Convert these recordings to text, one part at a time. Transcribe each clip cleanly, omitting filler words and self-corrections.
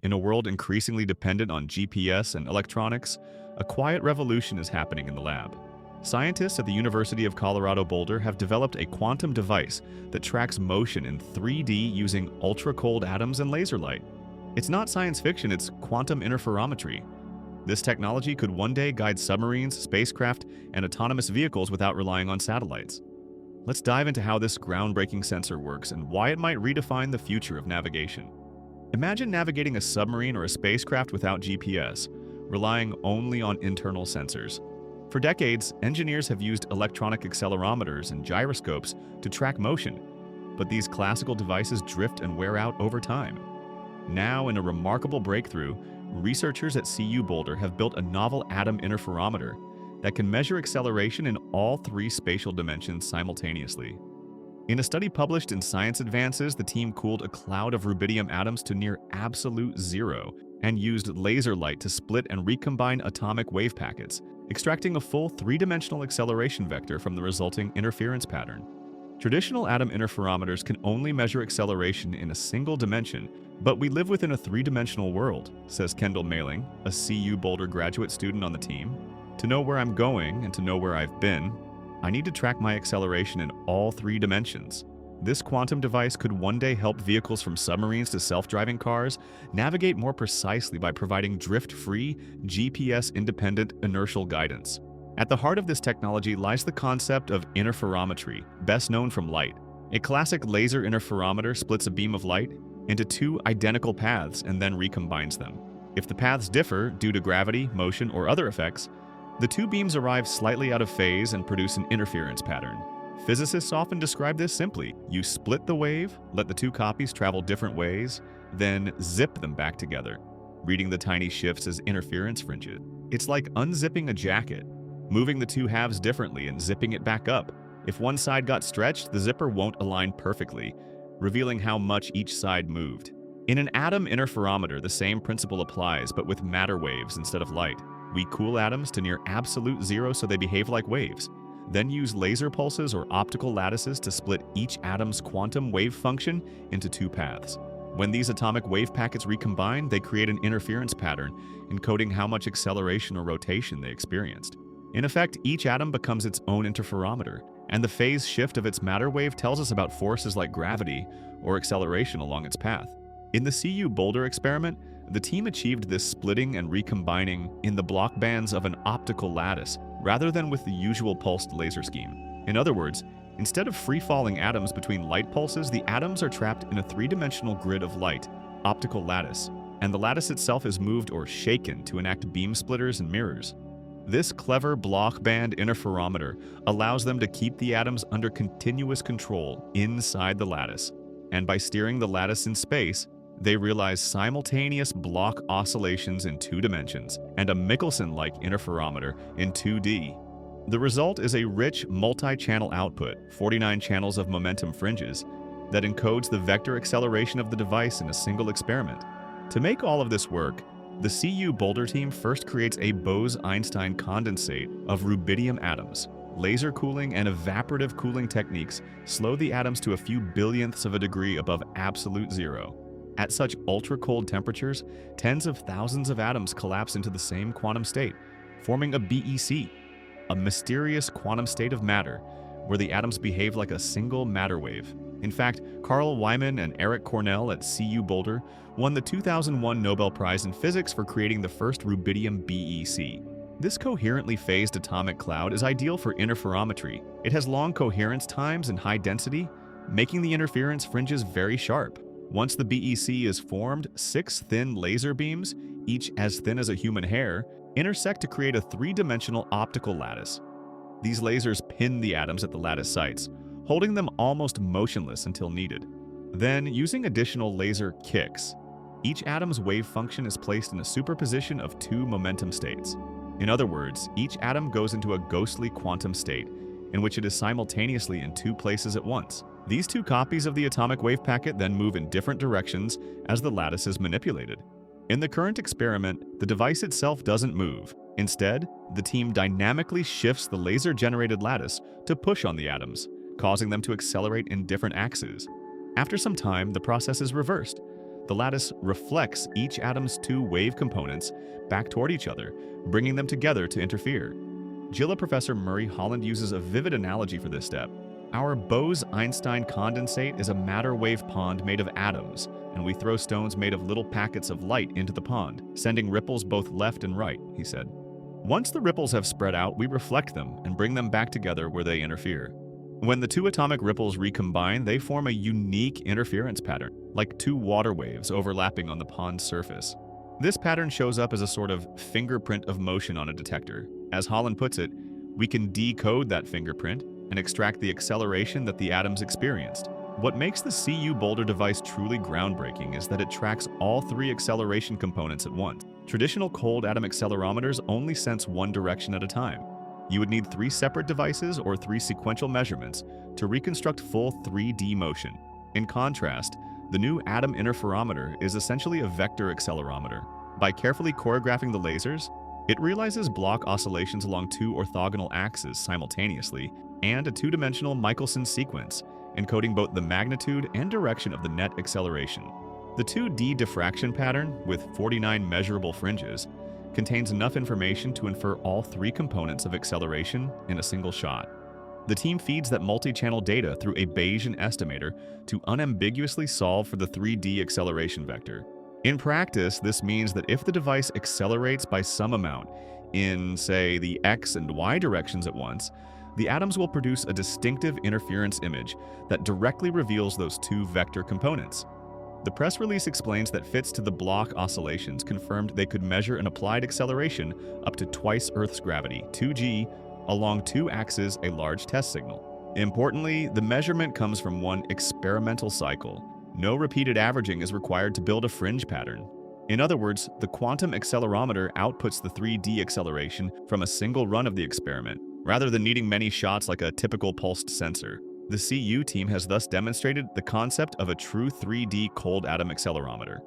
In a world increasingly dependent on GPS and electronics, a quiet revolution is happening in the lab. Scientists at the University of Colorado Boulder have developed a quantum device that tracks motion in 3D using ultracold atoms and laser light. It's not science fiction, it's quantum interferometry. This technology could one day guide submarines, spacecraft, and autonomous vehicles without relying on satellites. Let's dive into how this groundbreaking sensor works and why it might redefine the future of navigation. Imagine navigating a submarine or a spacecraft without GPS, relying only on internal sensors. For decades, engineers have used electronic accelerometers and gyroscopes to track motion, but these classical devices drift and wear out over time. Now, in a remarkable breakthrough, researchers at CU Boulder have built a novel atom interferometer that can measure acceleration in all three spatial dimensions simultaneously. In a study published in Science Advances, the team cooled a cloud of rubidium atoms to near absolute zero and used laser light to split and recombine atomic wave packets, extracting a full three-dimensional acceleration vector from the resulting interference pattern. Traditional atom interferometers can only measure acceleration in a single dimension, but we live within a three-dimensional world, says Kendall Mailing, a CU Boulder graduate student on the team. To know where I'm going and to know where I've been, I need to track my acceleration in all three dimensions. This quantum device could one day help vehicles from submarines to self-driving cars navigate more precisely by providing drift-free, GPS-independent inertial guidance. At the heart of this technology lies the concept of interferometry, best known from light. A classic laser interferometer splits a beam of light into two identical paths and then recombines them. If the paths differ due to gravity, motion, or other effects, the two beams arrive slightly out of phase and produce an interference pattern. Physicists often describe this simply. You split the wave, let the two copies travel different ways, then zip them back together, reading the tiny shifts as interference fringes. It's like unzipping a jacket, moving the two halves differently and zipping it back up. If one side got stretched, the zipper won't align perfectly, revealing how much each side moved. In an atom interferometer, the same principle applies, but with matter waves instead of light. We cool atoms to near absolute zero so they behave like waves, then use laser pulses or optical lattices to split each atom's quantum wave function into two paths. When these atomic wave packets recombine, they create an interference pattern, encoding how much acceleration or rotation they experienced. In effect, each atom becomes its own interferometer, and the phase shift of its matter wave tells us about forces like gravity or acceleration along its path. In the CU Boulder experiment, the team achieved this splitting and recombining in the Bloch bands of an optical lattice, rather than with the usual pulsed laser scheme. In other words, instead of free-falling atoms between light pulses, the atoms are trapped in a three-dimensional grid of light, optical lattice, and the lattice itself is moved or shaken to enact beam splitters and mirrors. This clever Bloch band interferometer allows them to keep the atoms under continuous control inside the lattice, and by steering the lattice in space, they realize simultaneous Bloch oscillations in two dimensions and a Michelson-like interferometer in 2D. The result is a rich multi-channel output, 49 channels of momentum fringes, that encodes the vector acceleration of the device in a single experiment. To make all of this work, the CU Boulder team first creates a Bose-Einstein condensate of rubidium atoms. Laser cooling and evaporative cooling techniques slow the atoms to a few billionths of a degree above absolute zero. At such ultra-cold temperatures, tens of thousands of atoms collapse into the same quantum state, forming a BEC, a mysterious quantum state of matter, where the atoms behave like a single matter wave. In fact, Carl Wyman and Eric Cornell at CU Boulder won the 2001 Nobel Prize in Physics for creating the first rubidium BEC. This coherently phased atomic cloud is ideal for interferometry. It has long coherence times and high density, making the interference fringes very sharp. Once the BEC is formed, 6 thin laser beams, each as thin as a human hair, intersect to create a three-dimensional optical lattice. These lasers pin the atoms at the lattice sites, holding them almost motionless until needed. Then, using additional laser kicks, each atom's wave function is placed in a superposition of two momentum states. In other words, each atom goes into a ghostly quantum state, in which it is simultaneously in two places at once. These two copies of the atomic wave packet then move in different directions as the lattice is manipulated. In the current experiment, the device itself doesn't move. Instead, the team dynamically shifts the laser-generated lattice to push on the atoms, causing them to accelerate in different axes. After some time, the process is reversed. The lattice reflects each atom's two wave components back toward each other, bringing them together to interfere. JILA professor Murray Holland uses a vivid analogy for this step. Our Bose-Einstein condensate is a matter wave pond made of atoms, and we throw stones made of little packets of light into the pond, sending ripples both left and right, he said. Once the ripples have spread out, we reflect them and bring them back together where they interfere. When the two atomic ripples recombine, they form a unique interference pattern, like two water waves overlapping on the pond's surface. This pattern shows up as a sort of fingerprint of motion on a detector. As Holland puts it, we can decode that fingerprint and extract the acceleration that the atoms experienced. What makes the CU Boulder device truly groundbreaking is that it tracks all three acceleration components at once. Traditional cold atom accelerometers only sense one direction at a time. You would need 3 separate devices or 3 sequential measurements to reconstruct full 3D motion. In contrast, the new atom interferometer is essentially a vector accelerometer. By carefully choreographing the lasers, it realizes Bloch oscillations along 2 orthogonal axes simultaneously and a 2-dimensional Michelson sequence, encoding both the magnitude and direction of the net acceleration. The 2D diffraction pattern, with 49 measurable fringes, contains enough information to infer all 3 components of acceleration in a single shot. The team feeds that multi-channel data through a Bayesian estimator to unambiguously solve for the 3D acceleration vector. In practice, this means that if the device accelerates by some amount in, say, the x and y directions at once, the atoms will produce a distinctive interference image that directly reveals those 2 vector components. The press release explains that fits to the Bloch oscillations confirmed they could measure an applied acceleration up to twice Earth's gravity, 2g, along 2 axes, a large test signal. Importantly, the measurement comes from one experimental cycle. No repeated averaging is required to build a fringe pattern. In other words, the quantum accelerometer outputs the 3D acceleration from a single run of the experiment, rather than needing many shots like a typical pulsed sensor. The CU team has thus demonstrated the concept of a true 3D cold atom accelerometer.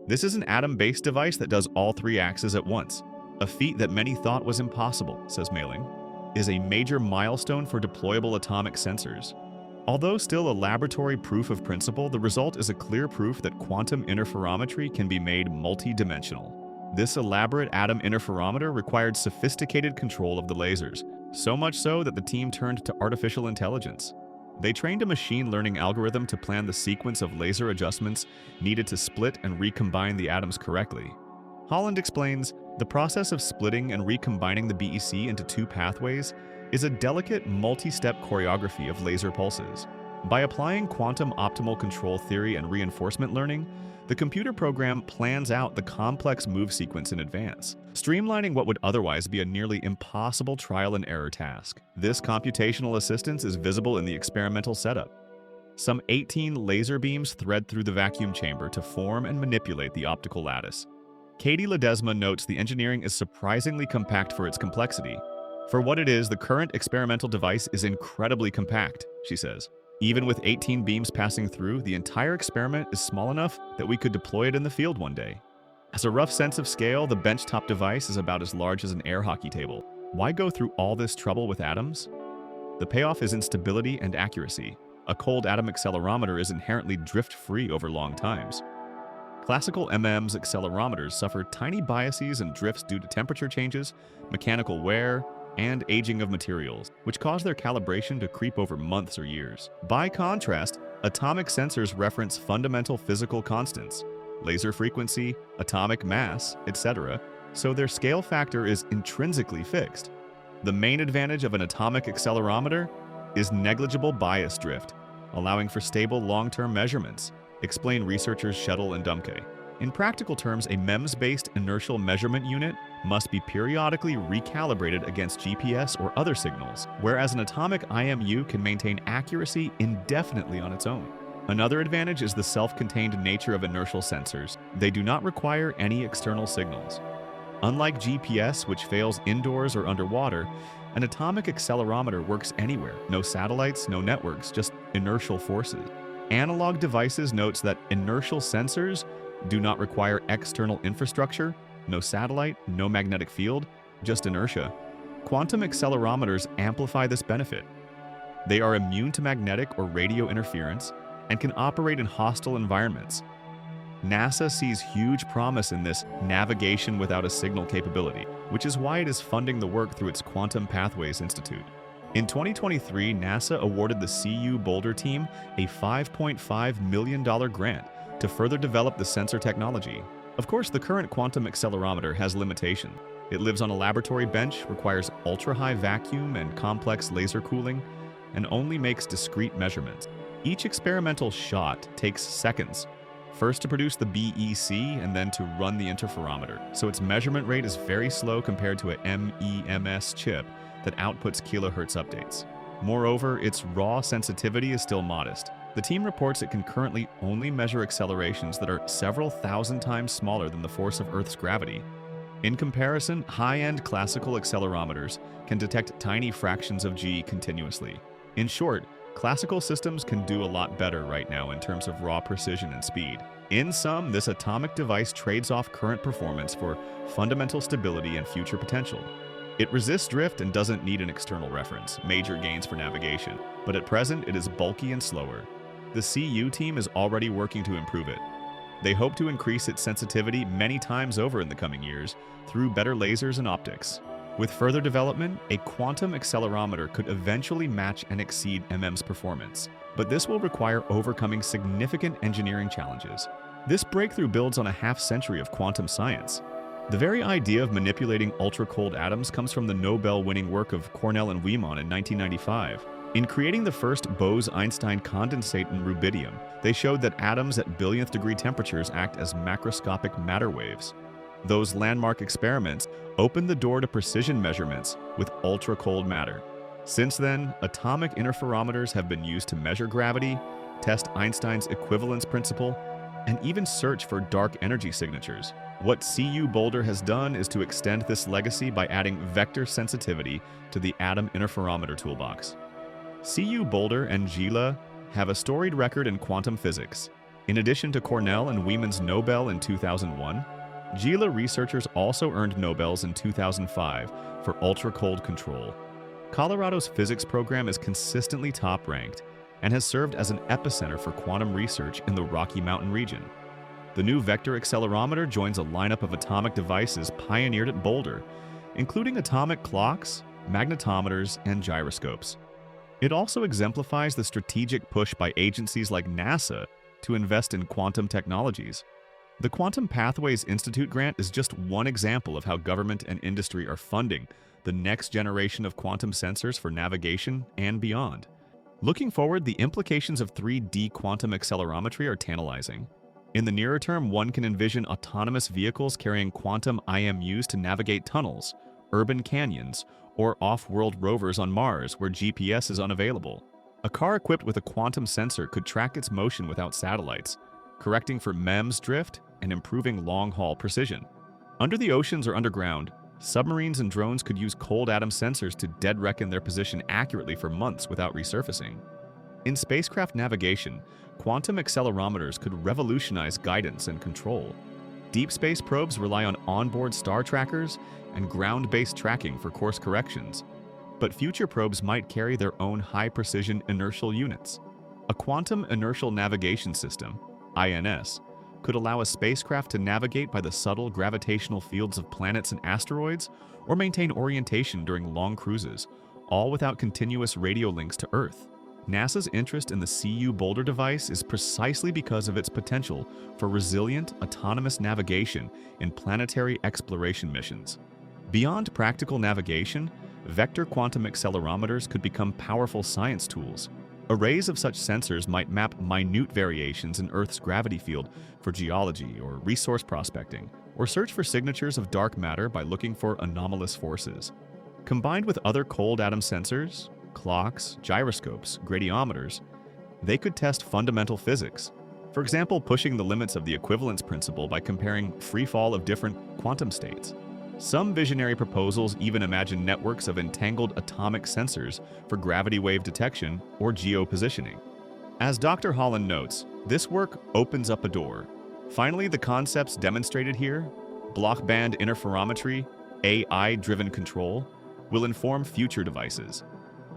This is an atom-based device that does all 3 axes at once. A feat that many thought was impossible, says Mailing, is a major milestone for deployable atomic sensors. Although still a laboratory proof of principle, the result is a clear proof that quantum interferometry can be made multi-dimensional. This elaborate atom interferometer required sophisticated control of the lasers, so much so that the team turned to artificial intelligence. They trained a machine learning algorithm to plan the sequence of laser adjustments needed to split and recombine the atoms correctly. Holland explains, the process of splitting and recombining the BEC into 2 pathways is a delicate multi-step choreography of laser pulses. By applying quantum optimal control theory and reinforcement learning, the computer program plans out the complex move sequence in advance, streamlining what would otherwise be a nearly impossible trial and error task. This computational assistance is visible in the experimental setup. Some 18 laser beams thread through the vacuum chamber to form and manipulate the optical lattice. Katie Ledesma notes the engineering is surprisingly compact for its complexity. For what it is, the current experimental device is incredibly compact, she says. Even with 18 beams passing through, the entire experiment is small enough that we could deploy it in the field one day. As a rough sense of scale, the benchtop device is about as large as an air hockey table. Why go through all this trouble with atoms? The payoff is in stability and accuracy. A cold atom accelerometer is inherently drift-free over long times. Classical MM's accelerometers suffer tiny biases and drifts due to temperature changes, mechanical wear, and aging of materials, which cause their calibration to creep over months or years. By contrast, atomic sensors reference fundamental physical constants, laser frequency, atomic mass, etc., so their scale factor is intrinsically fixed. The main advantage of an atomic accelerometer is negligible bias drift, allowing for stable long-term measurements, explain researchers Shuttle and Dumke. In practical terms, a MEMS-based inertial measurement unit must be periodically recalibrated against GPS or other signals, whereas an atomic IMU can maintain accuracy indefinitely on its own. Another advantage is the self-contained nature of inertial sensors. They do not require any external signals. Unlike GPS, which fails indoors or underwater, an atomic accelerometer works anywhere. No satellites, no networks, just inertial forces. Analog Devices notes that inertial sensors do not require external infrastructure, no satellite, no magnetic field, just inertia. Quantum accelerometers amplify this benefit. They are immune to magnetic or radio interference and can operate in hostile environments. NASA sees huge promise in this navigation without a signal capability, which is why it is funding the work through its Quantum Pathways Institute. In 2023, NASA awarded the CU Boulder team a $5.5 million grant to further develop the sensor technology. Of course, the current quantum accelerometer has limitations. It lives on a laboratory bench, requires ultra-high vacuum and complex laser cooling, and only makes discrete measurements. Each experimental shot takes seconds, first to produce the BEC and then to run the interferometer, so its measurement rate is very slow compared to a MEMS chip that outputs kilohertz updates. Moreover, its raw sensitivity is still modest. The team reports it can currently only measure accelerations that are several thousand times smaller than the force of Earth's gravity. In comparison, high-end classical accelerometers can detect tiny fractions of g continuously. In short, classical systems can do a lot better right now in terms of raw precision and speed. In sum, this atomic device trades off current performance for fundamental stability and future potential. It resists drift and doesn't need an external reference, major gains for navigation, but at present it is bulky and slower. The CU team is already working to improve it. They hope to increase its sensitivity many times over in the coming years through better lasers and optics. With further development, a quantum accelerometer could eventually match and exceed MM's performance, but this will require overcoming significant engineering challenges. This breakthrough builds on a half-century of quantum science. The very idea of manipulating ultracold atoms comes from the Nobel-winning work of Cornell and Wieman in 1995. In creating the first Bose-Einstein condensate in rubidium, they showed that atoms at billionth degree temperatures act as macroscopic matter waves. Those landmark experiments opened the door to precision measurements with ultra-cold matter. Since then, atomic interferometers have been used to measure gravity, test Einstein's equivalence principle, and even search for dark energy signatures. What CU Boulder has done is to extend this legacy by adding vector sensitivity to the atom interferometer toolbox. CU Boulder and Gila have a storied record in quantum physics. In addition to Cornell and Wieman's Nobel in 2001, Gila researchers also earned Nobels in 2005 for ultra-cold control. Colorado's physics program is consistently top-ranked and has served as an epicenter for quantum research in the Rocky Mountain region. The new vector accelerometer joins a lineup of atomic devices pioneered at Boulder, including atomic clocks, magnetometers, and gyroscopes. It also exemplifies the strategic push by agencies like NASA to invest in quantum technologies. The Quantum Pathways Institute grant is just one example of how government and industry are funding the next generation of quantum sensors for navigation and beyond. Looking forward, the implications of 3D quantum accelerometry are tantalizing. In the nearer term, one can envision autonomous vehicles carrying quantum IMUs to navigate tunnels, urban canyons, or off-world rovers on Mars where GPS is unavailable. A car equipped with a quantum sensor could track its motion without satellites, correcting for MEMS drift and improving long-haul precision. Under the oceans or underground, submarines and drones could use cold atom sensors to dead-reckon their position accurately for months without resurfacing. In spacecraft navigation, quantum accelerometers could revolutionize guidance and control. Deep space probes rely on onboard star trackers and ground-based tracking for course corrections, but future probes might carry their own high-precision inertial units. A quantum inertial navigation system, INS, could allow a spacecraft to navigate by the subtle gravitational fields of planets and asteroids or maintain orientation during long cruises, all without continuous radio links to Earth. NASA's interest in the CU Boulder device is precisely because of its potential for resilient, autonomous navigation in planetary exploration missions. Beyond practical navigation, vector quantum accelerometers could become powerful science tools. Arrays of such sensors might map minute variations in Earth's gravity field for geology or resource prospecting, or search for signatures of dark matter by looking for anomalous forces. Combined with other cold atom sensors, clocks, gyroscopes, gradiometers, they could test fundamental physics. For example, pushing the limits of the equivalence principle by comparing free fall of different quantum states. Some visionary proposals even imagine networks of entangled atomic sensors for gravity wave detection or geopositioning. As Dr. Holland notes, this work opens up a door. Finally, the concepts demonstrated here, Bloch band interferometry, AI-driven control, will inform future devices.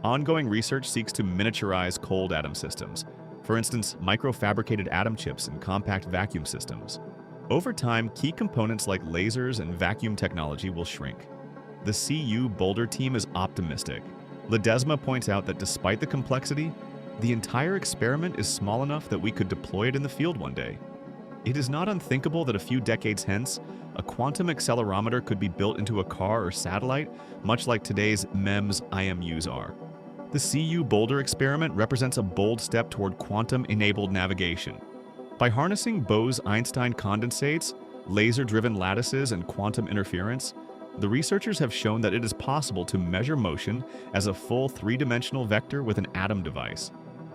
Ongoing research seeks to miniaturize cold atom systems, For instance, microfabricated atom chips and compact vacuum systems. Over time, key components like lasers and vacuum technology will shrink. The CU Boulder team is optimistic. Ledesma points out that despite the complexity, the entire experiment is small enough that we could deploy it in the field one day. It is not unthinkable that a few decades hence, a quantum accelerometer could be built into a car or satellite, much like today's MEMS IMUs are. The CU Boulder experiment represents a bold step toward quantum-enabled navigation. By harnessing Bose-Einstein condensates, laser-driven lattices, and quantum interference, the researchers have shown that it is possible to measure motion as a full three-dimensional vector with an atom device.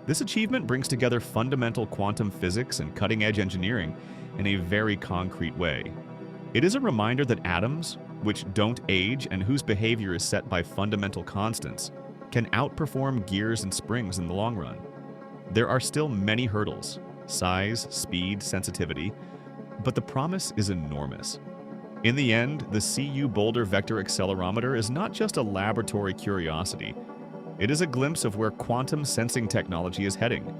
This achievement brings together fundamental quantum physics and cutting-edge engineering in a very concrete way. It is a reminder that atoms, which don't age and whose behavior is set by fundamental constants, can outperform gears and springs in the long run. There are still many hurdles: size, speed, sensitivity, but the promise is enormous. In the end, the CU Boulder Vector Accelerometer is not just a laboratory curiosity. It is a glimpse of where quantum sensing technology is heading,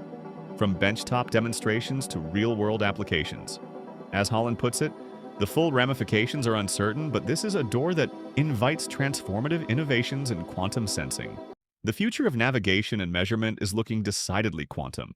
from benchtop demonstrations to real-world applications. As Holland puts it, the full ramifications are uncertain, but this is a door that invites transformative innovations in quantum sensing. The future of navigation and measurement is looking decidedly quantum.